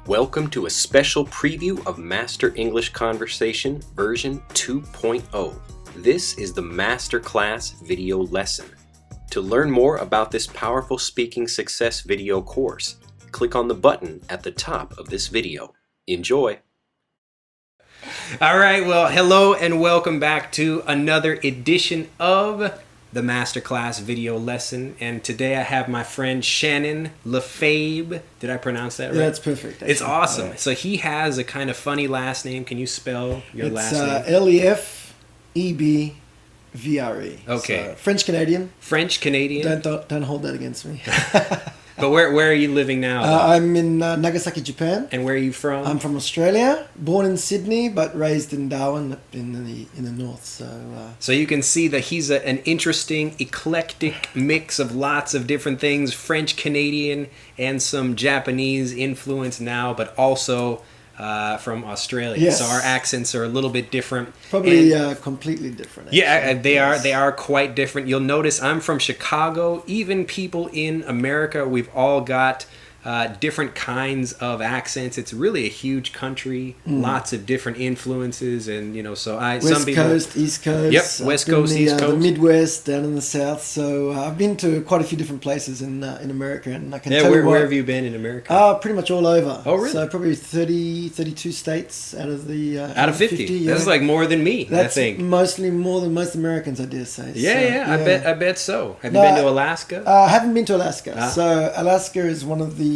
Welcome to a special preview of Master English Conversation version 2.0. This is the Masterclass video lesson. To learn more about this powerful speaking success video course, click on the button at the top of this video. Enjoy! All right, well, hello and welcome back to another edition of the Masterclass video lesson. And today I have my friend Shannon Lefebvre. Did I pronounce that right? Yeah, that's perfect. Actually. It's awesome. Right. So he has a kind of funny last name. Can you spell your last name? Lefebvre. Okay. So, French Canadian. French Canadian. Don't hold that against me. But where are you living now? I'm in Nagasaki, Japan. And where are you from? I'm from Australia, born in Sydney, but raised in Darwin in the north. So you can see that he's an interesting, eclectic mix of lots of different things, French Canadian and some Japanese influence now, but also from Australia. Yes. So our accents are a little bit different. Probably completely different. Actually. Yeah, they are quite different. You'll notice I'm from Chicago. Even people in America, we've all got different kinds of accents. It's really a huge country, lots of different influences, and so West Coast, East Coast. Yep, West Coast, East Coast, the Midwest, down in the South. So I've been to quite a few different places in America, and I can tell you where have you been in America? Pretty much all over. Oh, really? So probably 32 states out of the out of 50. Yeah. That's like more than me. That's I think mostly more than most Americans, I dare say. Yeah, I bet so. Have you been to Alaska? I haven't been to Alaska. So Alaska is one of the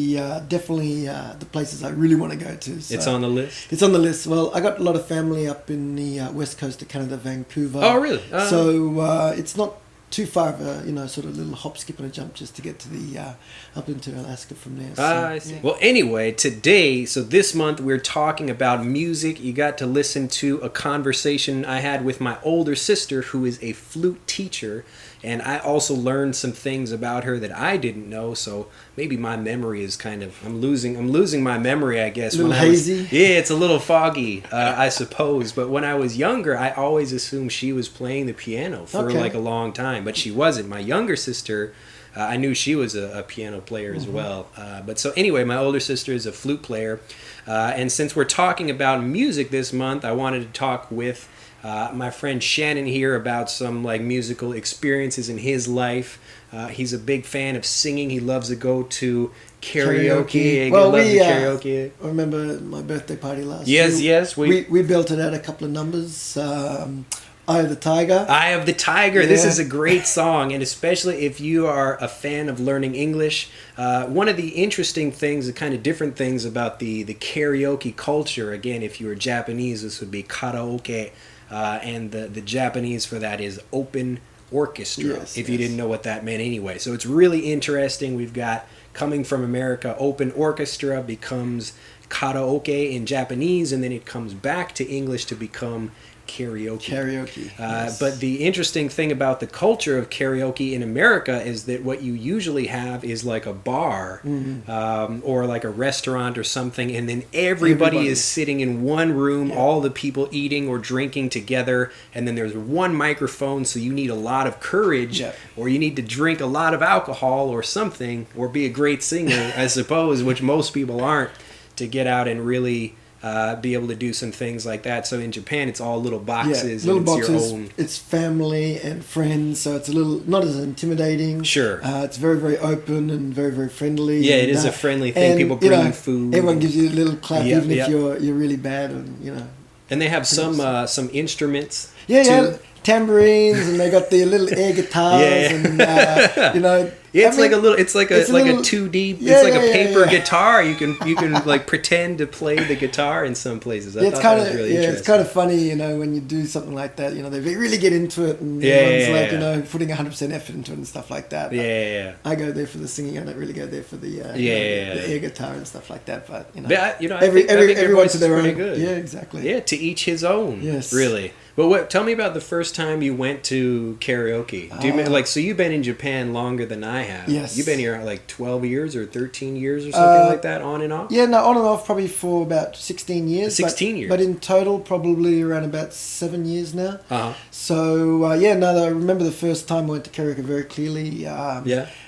definitely the places I really want to go to. So it's on the list? It's on the list. Well, I got a lot of family up in the west coast of Canada, Vancouver. Oh, really? So it's not too far of a, sort of little hop, skip and a jump just to get to the up into Alaska from there. So, I see. Yeah. Well, anyway, this month we're talking about music. You got to listen to a conversation I had with my older sister, who is a flute teacher, and I also learned some things about her that I didn't know. So maybe my memory is I'm losing my memory, I guess. A little hazy. It's a little foggy, I suppose. But when I was younger, I always assumed she was playing the piano for like a long time, but she wasn't. My younger sister, I knew she was a piano player as well. But so anyway, my older sister is a flute player. And since we're talking about music this month, I wanted to talk with my friend Shannon here about some musical experiences in his life. He's a big fan of singing. He loves to go to karaoke. Well, karaoke. I remember my birthday party last year. Yes. We built it out a couple of numbers. Eye of the Tiger. Eye of the Tiger. Yeah. This is a great song, and especially if you are a fan of learning English. One of the interesting things, the kind of different things about the karaoke culture, again, if you were Japanese, this would be karaoke, and the Japanese for that is open orchestra, if you didn't know what that meant anyway. So it's really interesting. We've got, coming from America, open orchestra becomes karaoke in Japanese, and then it comes back to English to become karaoke. Yes. But the interesting thing about the culture of karaoke in America is that what you usually have is like a bar or like a restaurant or something, and then everybody is sitting in one room, all the people eating or drinking together, and then there's one microphone, so you need a lot of courage or you need to drink a lot of alcohol or something, or be a great singer, I suppose, which most people aren't, to get out and really be able to do some things like that. So in Japan, it's all little boxes. Little and boxes. Your own. It's family and friends, so it's a little not as intimidating. Sure. It's very, very open and very, very friendly. Yeah, it is a friendly thing. And, people bring you food. Everyone gives you a little clap, even if you're really bad, and And they have some instruments. Yeah. Tambourines, and they got the little air guitars, and it's like a 2D. It's like a paper guitar. You can like pretend to play the guitar in some places. I thought that was really interesting. It's kind of funny, when you do something like that. They really get into it, and everyone's putting 100% effort into it and stuff like that. I go there for the singing. I don't really go there for the the air guitar and stuff like that. But I think everyone's to their own. Good. Yeah, exactly. Yeah, to each his own. Yes, really. But tell me about the first time you went to karaoke. Do you so you've been in Japan longer than I have. Yes. You've been here like 12 years or 13 years or something like that, on and off? Yeah, no, on and off probably for about 16 years. 16 years. But in total, probably around about 7 years now. Uh-huh. So, I remember the first time I went to karaoke very clearly.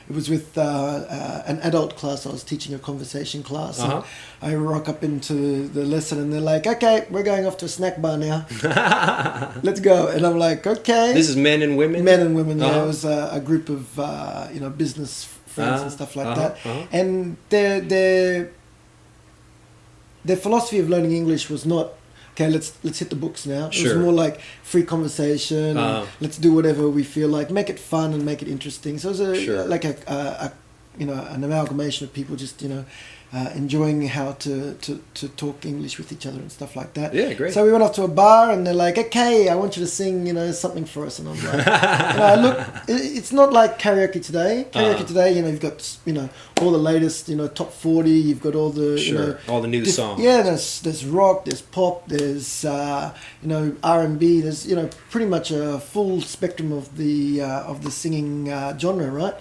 it was with an adult class. I was teaching a conversation class. And I rock up into the lesson and they're like, okay, we're going off to a snack bar now. Let's go. And I'm like, okay. This is men and women? Men and women, yeah. It was a group of, business friends and stuff like that. And their philosophy of learning English was not, okay, let's hit the books now. It was more like free conversation. Let's do whatever we feel like. Make it fun and make it interesting. So it was like an amalgamation of people just enjoying how to talk English with each other and stuff like that. Yeah, great. So we went off to a bar and they're like, okay, I want you to sing something for us. And I'm like, look, it's not like karaoke today. Karaoke today, you've got all the latest top 40. You've got all the all the new songs. Yeah, there's rock, there's pop, there's R&B. There's pretty much a full spectrum of the singing genre, right?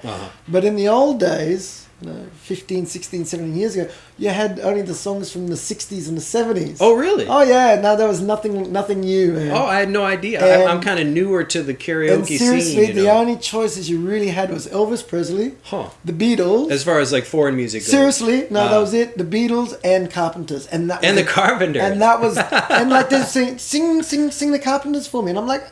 But in the old days, 15, 16, 17 years ago, you had only the songs from the 60s and the 70s. Oh, really? Oh, yeah. No, there was nothing new, man. Oh, I had no idea. I'm kind of newer to the karaoke scene. Seriously, the only choices you really had was Elvis Presley, the Beatles. As far as like foreign music goes. Seriously, that was it. The Beatles and Carpenters. And the Carpenters. And that was, and like they sing the Carpenters for me. And I'm like,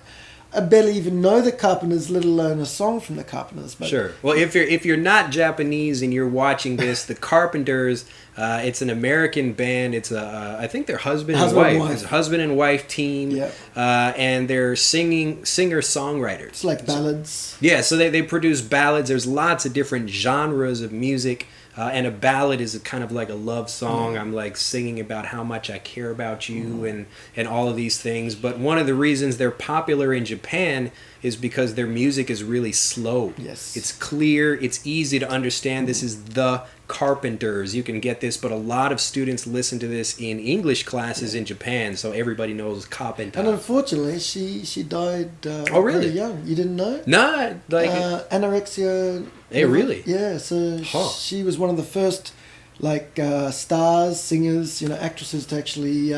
I barely even know the Carpenters, let alone a song from the Carpenters. But sure. Well, if you're not Japanese and you're watching this, the Carpenters, it's an American band. It's I think they're husband and wife. It's a husband and wife team. Yep. And they're singer-songwriters. It's like ballads. Yeah, so they produce ballads. There's lots of different genres of music. And a ballad is kind of like a love song. I'm like singing about how much I care about you and all of these things. But one of the reasons they're popular in Japan is because their music is really slow. Yes. It's clear. It's easy to understand. This is the Carpenters. You can get this, but a lot of students listen to this in English classes in Japan, so everybody knows Carpenter. And unfortunately, she died really? very young. You didn't know? No, like anorexia. Hey, really? Yeah. So she was one of the first, stars, singers, actresses to actually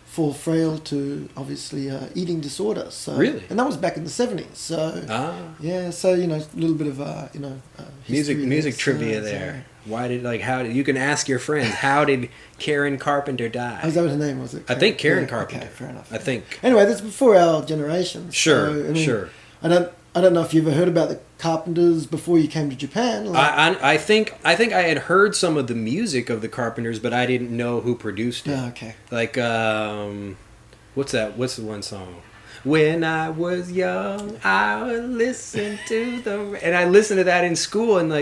fall frail to obviously eating disorder. So really, and that was back in the 70s. So yeah. So a little bit of music trivia there. Why did you can ask your friends, how did Karen Carpenter die? Oh, is that what her name was? It? I think Karen Carpenter. Okay, fair enough. I think. Anyway, that's before our generation. Sure, sure. I don't know if you ever heard about the Carpenters before you came to Japan. I think I had heard some of the music of the Carpenters, but I didn't know who produced it. Oh, okay. Like what's that? What's the one song? When I was young, I would listen to and I listened to that in school, and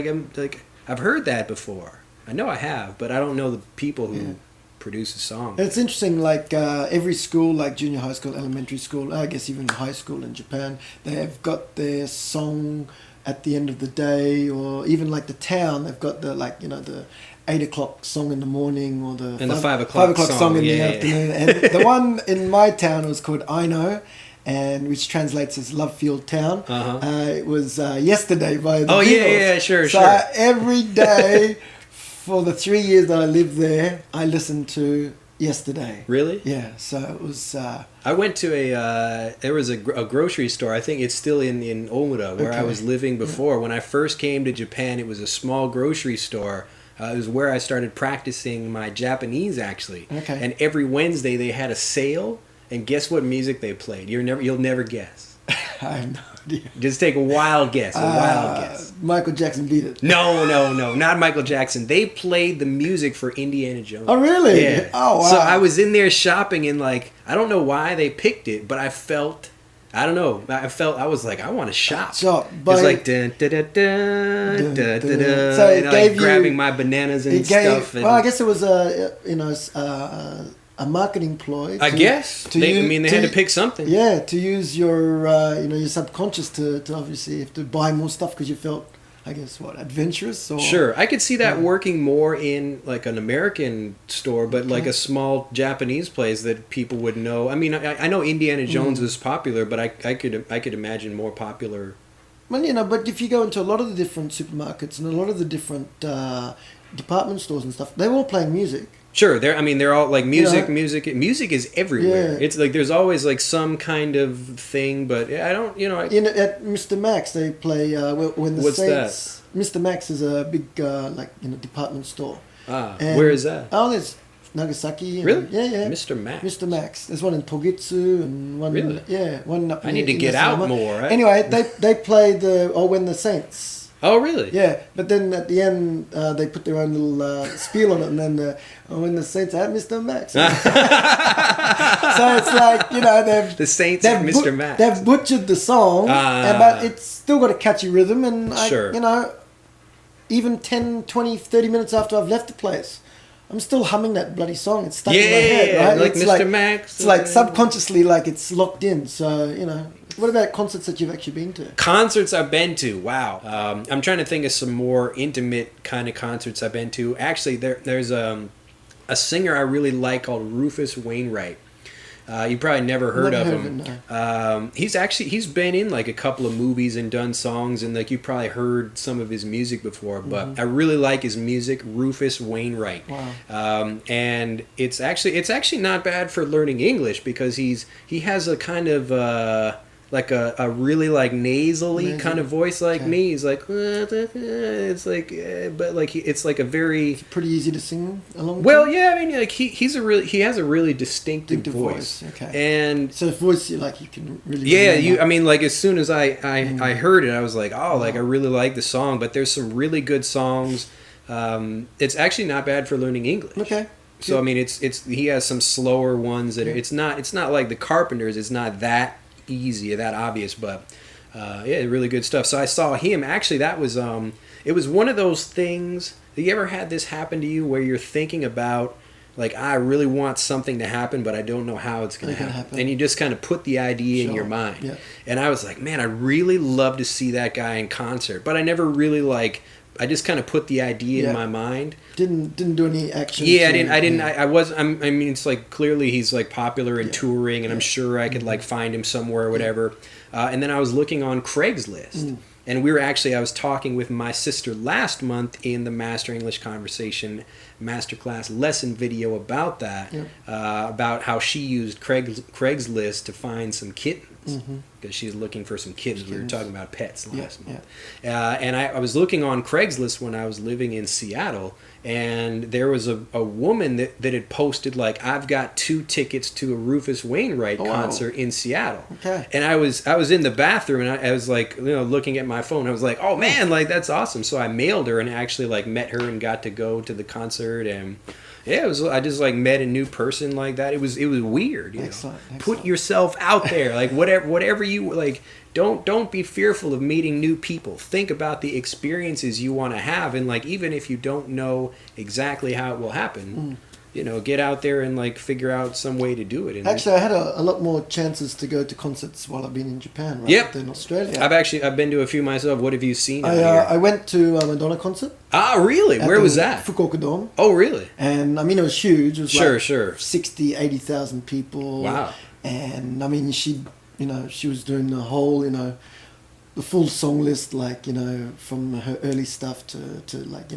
I've heard that before. I know I have, but I don't know the people who produce a song. It's interesting, every school, like junior high school, elementary school, I guess even high school in Japan, they have got their song at the end of the day, or even the town, they've got the 8 o'clock song in the morning, or the 5 o'clock song in the afternoon. And the one in my town was called I Know, and which translates as Love Field Town. It was Yesterday by the Beatles. Sure. Every day for the 3 years that I lived there, I listened to Yesterday. Really? Yeah. So it was. I went to there was a grocery store. I think it's still in Omura, where I was living before. When I first came to Japan, it was a small grocery store. It was where I started practicing my Japanese, actually. Okay. And every Wednesday they had a sale, and guess what music they played? You'll never guess. I have no idea. Just take a wild guess. Michael Jackson Beat It. No, not Michael Jackson. They played the music for Indiana Jones. Oh, really? Yeah. Oh, wow. So I was in there shopping, and I don't know why they picked it, but I was like, I want to shop. So, it was like dun, dun, dun, dun, dun, dun, dun, so it gave grabbing my bananas and stuff. And, well, I guess it was a marketing ploy. I guess. They had to pick something. Yeah, to use your your subconscious to obviously have to buy more stuff because you felt, I guess, adventurous? Or, sure. I could see that working more in an American store, but a small Japanese place that people would know. I mean, I know Indiana Jones is popular, but I could imagine more popular. Well, but if you go into a lot of the different supermarkets and a lot of the different department stores and stuff, they were all playing music. Sure, they're all like music. Music is everywhere. Yeah. It's like there's always like some kind of thing, but I don't, at Mr. Max, they play when the What's Saints. that? Mr. Max is a big department store. And where is that? Oh, there's Nagasaki. Really? Yeah. Mr. Max. Mr. Max. There's one in Togitsu and one. Really? Yeah, one up. I need to get out more. Right? Anyway, they play when the Saints. Oh, really? Yeah, but then at the end, they put their own little spiel on it, and then when the Saints at Mr. Max. So it's like, they've... The Saints at Mr. Max. They've butchered the song, but it's still got a catchy rhythm, and even 10, 20, 30 minutes after I've left the place, I'm still humming that bloody song. It's stuck in my head, right? Like it's Mr. Max. It's like subconsciously, like it's locked in, so, What about concerts that you've actually been to? Concerts I've been to, wow. I'm trying to think of some more intimate kind of concerts I've been to. Actually, there's a singer I really like called Rufus Wainwright. You probably never heard of him. No. He's been in like a couple of movies and done songs, and like you probably heard some of his music before. But I really like his music, Rufus Wainwright. Wow. And it's actually not bad for learning English because he has a kind of like a really like nasally kind of voice like me. He's like it's like but like it's like a very pretty easy to sing along. Well, yeah, I mean like he has a really distinctive voice. Okay. And so voice you can really I mean like as soon as I heard it I was like, like I really like the song, but there's some really good songs. It's actually not bad for learning English. Okay. So I mean it's he has some slower ones that are, it's not like the Carpenters, it's not that easy or that obvious, but really good stuff. So I saw him. Actually, that was it was one of those things. Have you ever had this happen to you where you're thinking about like, I really want something to happen, but I don't know how it's going to happen, and you just kind of put the idea in your mind. Yeah. And I was like, man, I really love to see that guy in concert, but I never really I just kind of put the idea in my mind. Didn't do any action. Yeah, I didn't. I mean, it's like clearly he's like popular and touring, and I'm sure I could like find him somewhere or whatever. And then I was looking on Craigslist, and I was talking with my sister last month in the Master English Conversation Masterclass lesson video about that, about how she used Craigslist to find some kittens. Because she's looking for some kittens. We were talking about pets last month. And I was looking on Craigslist when I was living in Seattle, and there was a woman that had posted like, I've got 2 tickets to a Rufus Wainwright concert in Seattle. Okay. And I was in the bathroom, and I was like, looking at my phone. I was like, oh man, like that's awesome. So I mailed her and actually like met her and got to go to the concert, and yeah, I just like met a new person like that. It was weird. Excellent. Put yourself out there, like whatever you like. Don't be fearful of meeting new people. Think about the experiences you want to have, and like even if you don't know exactly how it will happen, get out there and like figure out some way to do it. And actually, I had a lot more chances to go to concerts while I've been in Japan than Australia. I've been to a few myself. What have you seen? I went to a Madonna concert. Ah, really? Where was that? Fukuoka Dome. Oh, really? And I mean, it was huge. It was sure. 60, 80,000 people. Wow. And I mean, she was doing the whole, the full song list, like, from her early stuff to like,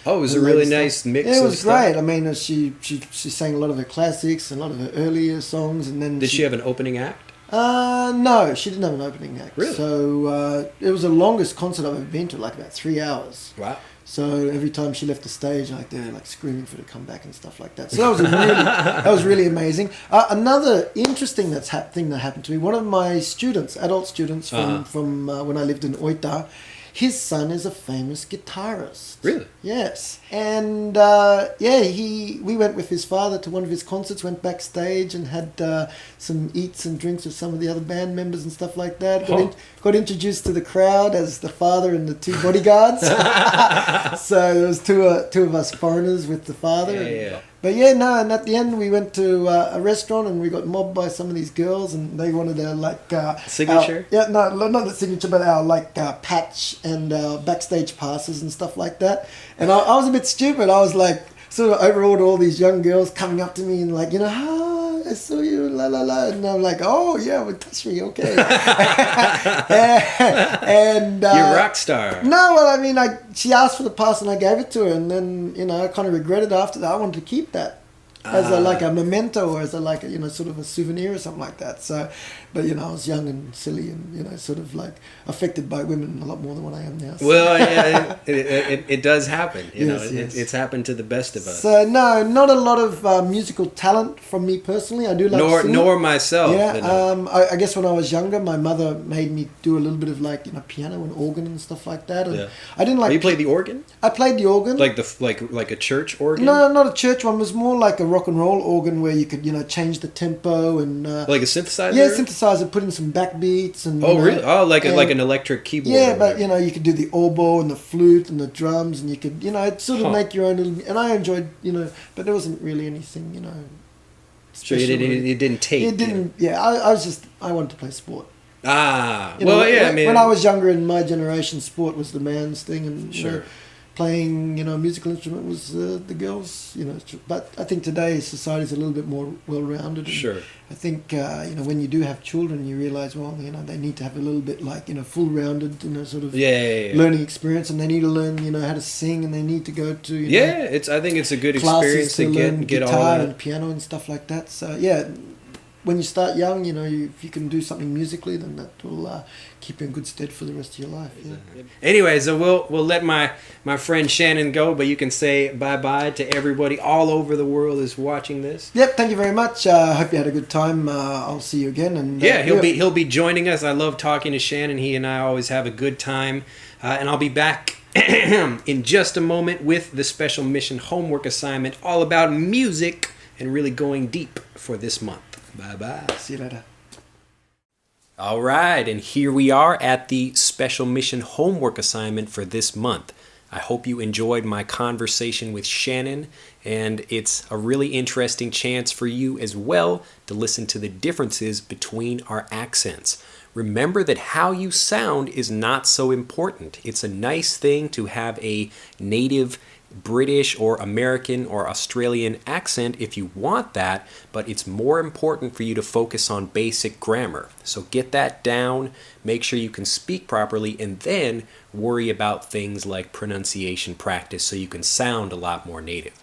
Oh, it was a really nice mix of stuff. Yeah, it was great. I mean, she sang a lot of her classics and a lot of her earlier songs, and then... Did she have an opening act? No, she didn't have an opening act. Really? So, it was the longest concert I've ever been to, like about 3 hours. Wow. So every time she left the stage, like they're like screaming for her to come back and stuff like that. So that was really amazing. Another interesting thing that happened to me. One of my students, adult students from when I lived in Oita, his son is a famous guitarist. Really? Yes. And we went with his father to one of his concerts, went backstage and had some eats and drinks with some of the other band members and stuff like that. Got introduced to the crowd as the father and the 2 bodyguards. So there was two of us foreigners with the father. Yeah. But and at the end we went to a restaurant and we got mobbed by some of these girls, and they wanted our signature. Not the signature, but our patch and backstage passes and stuff like that. And I was a bit stupid. I was like sort of overawed all these young girls coming up to me and like, hi, I saw you, la la la, and I'm like, oh yeah, well, touch me, okay. And you're a rock star. No, well, I mean, she asked for the pass, and I gave it to her, and then I kind of regretted after that. I wanted to keep that as a memento, or as a sort of a souvenir or something like that. So, but I was young and silly, and sort of like affected by women a lot more than what I am now. So. Well, yeah, it does happen. Yes. It's happened to the best of us. So no, not a lot of musical talent from me personally. I do like singing. Nor myself. Yeah, I guess when I was younger, my mother made me do a little bit of piano and organ and stuff like that. And I didn't like. You played the organ? I played the organ. Like a church organ? No, not a church one. It was more like a rock and roll organ where you could change the tempo and like a synthesizer. Yeah, synthesizer. Put in some backbeats and. Oh really? Oh, like an electric keyboard. Yeah, but you could do the oboe and the flute and the drums, and you could it sort of make your own little. And I enjoyed but there wasn't really anything So it didn't take. It didn't. Yeah, I wanted to play sport. Ah, when I was younger in my generation, sport was the man's thing, and sure. Playing a musical instrument was the girls. But I think today society is a little bit more well-rounded. Sure. I think when you do have children, you realize they need to have a little bit full-rounded sort of learning experience, and they need to learn how to sing, and they need to go to I think it's a good experience to get guitar all that. and piano and stuff like that. So yeah. When you start young, if you can do something musically, then that will keep you in good stead for the rest of your life. Yeah. Anyway, so we'll let my friend Shannon go, but you can say bye-bye to everybody all over the world is watching this. Yep, thank you very much. I hope you had a good time. I'll see you again. And he'll be joining us. I love talking to Shannon. He and I always have a good time. And I'll be back in just a moment with the special mission homework assignment all about music and really going deep for this month. Bye-bye. See you later. All right, and here we are at the special mission homework assignment for this month. I hope you enjoyed my conversation with Shannon, and it's a really interesting chance for you as well to listen to the differences between our accents. Remember that how you sound is not so important. It's a nice thing to have a native British or American or Australian accent if you want that, but it's more important for you to focus on basic grammar. So get that down, make sure you can speak properly, and then worry about things like pronunciation practice so you can sound a lot more native.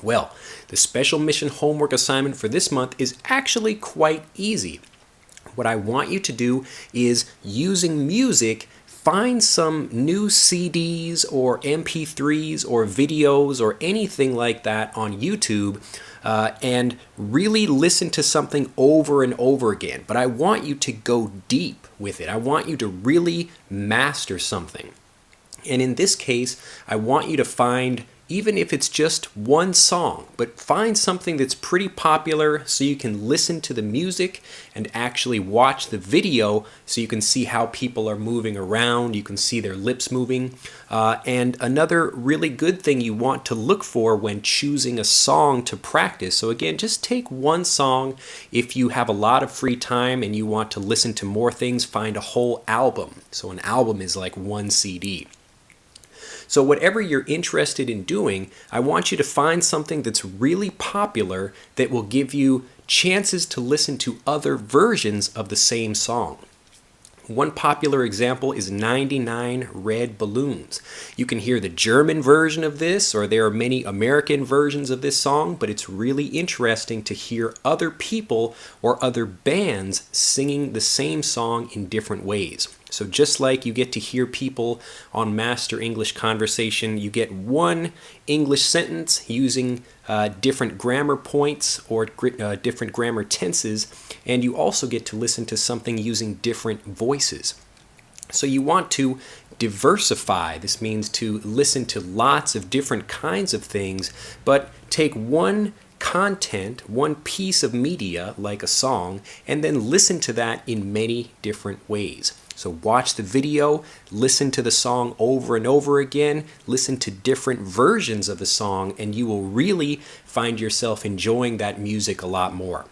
Well, the special mission homework assignment for this month is actually quite easy. What I want you to do is, using music, find some new CDs or MP3s or videos or anything like that on YouTube and really listen to something over and over again. But I want you to go deep with it. I want you to really master something. And in this case, I want you to find, even if it's just one song, but find something that's pretty popular so you can listen to the music and actually watch the video so you can see how people are moving around, you can see their lips moving. And another really good thing you want to look for when choosing a song to practice. So again, just take one song. If you have a lot of free time and you want to listen to more things, find a whole album. So an album is like one CD. So whatever you're interested in doing, I want you to find something that's really popular that will give you chances to listen to other versions of the same song. One popular example is 99 Red Balloons. You can hear the German version of this, or there are many American versions of this song, but it's really interesting to hear other people or other bands singing the same song in different ways. So just like you get to hear people on Master English Conversation, you get one English sentence using different grammar points or different grammar tenses, and you also get to listen to something using different voices. So you want to diversify. This means to listen to lots of different kinds of things, but take one content, one piece of media like a song, and then listen to that in many different ways. So watch the video, listen to the song over and over again, listen to different versions of the song, and you will really find yourself enjoying that music a lot more.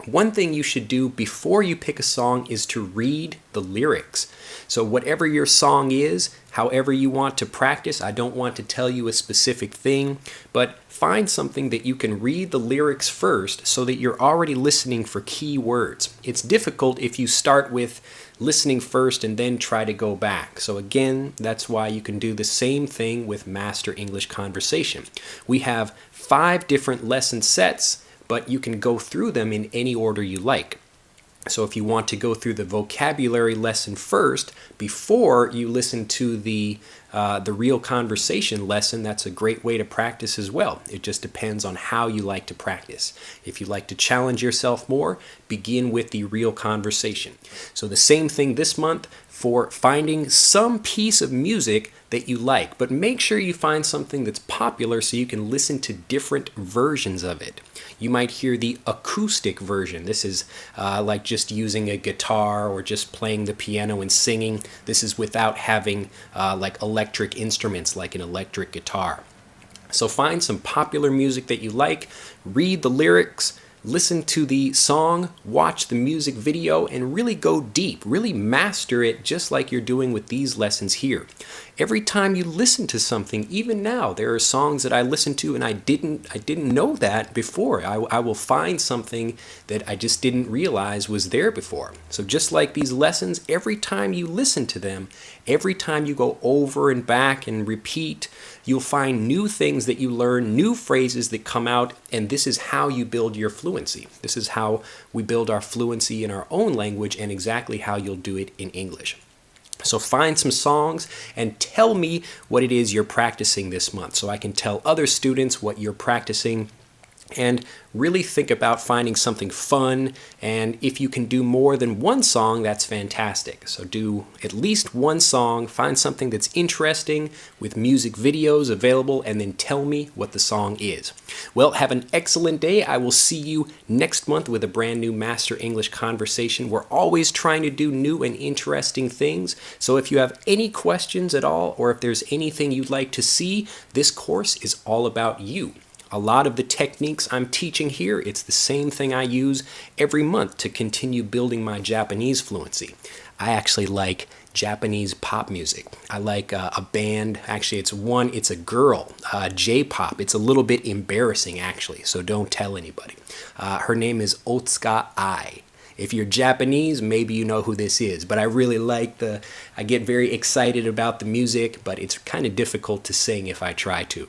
One thing you should do before you pick a song is to read the lyrics. So whatever your song is, however you want to practice, I don't want to tell you a specific thing, but find something that you can read the lyrics first so that you're already listening for key words. It's difficult if you start with listening first and then try to go back. So again, that's why you can do the same thing with Master English Conversation. We have 5 different lesson sets, but you can go through them in any order you like. So if you want to go through the vocabulary lesson first before you listen to the real conversation lesson, that's a great way to practice as well. It just depends on how you like to practice. If you like to challenge yourself more, begin with the real conversation. So the same thing this month for finding some piece of music that you like, but make sure you find something that's popular so you can listen to different versions of it. You might hear the acoustic version. This is like just using a guitar or just playing the piano and singing. This is without having like electric instruments like an electric guitar. So find some popular music that you like, read the lyrics, listen to the song, watch the music video, and really go deep. Really master it just like you're doing with these lessons here. Every time you listen to something, even now, there are songs that I listen to and I didn't know that before. I will find something that I just didn't realize was there before. So just like these lessons, every time you listen to them, every time you go over and back and repeat, you'll find new things that you learn, new phrases that come out, and this is how you build your fluency. This is how we build our fluency in our own language and exactly how you'll do it in English. So find some songs and tell me what it is you're practicing this month so I can tell other students what you're practicing. And really think about finding something fun, and if you can do more than one song, that's fantastic. So do at least one song, find something that's interesting with music videos available, and then tell me what the song is. Well, have an excellent day. I will see you next month with a brand new Master English Conversation. We're always trying to do new and interesting things, so if you have any questions at all, or if there's anything you'd like to see, this course is all about you. A lot of the techniques I'm teaching here, it's the same thing I use every month to continue building my Japanese fluency. I actually like Japanese pop music. I like a band, actually it's a girl, J-pop. It's a little bit embarrassing actually, so don't tell anybody. Her name is Otsuka Ai. If you're Japanese, maybe you know who this is, but I really like I get very excited about the music, but it's kind of difficult to sing if I try to.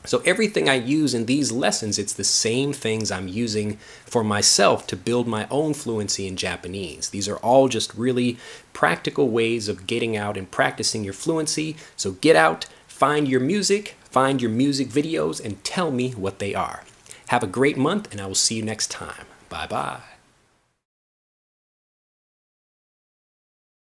So everything I use in these lessons, it's the same things I'm using for myself to build my own fluency in Japanese. These are all just really practical ways of getting out and practicing your fluency. So get out, find your music videos, and tell me what they are. Have a great month, and I will see you next time. Bye-bye.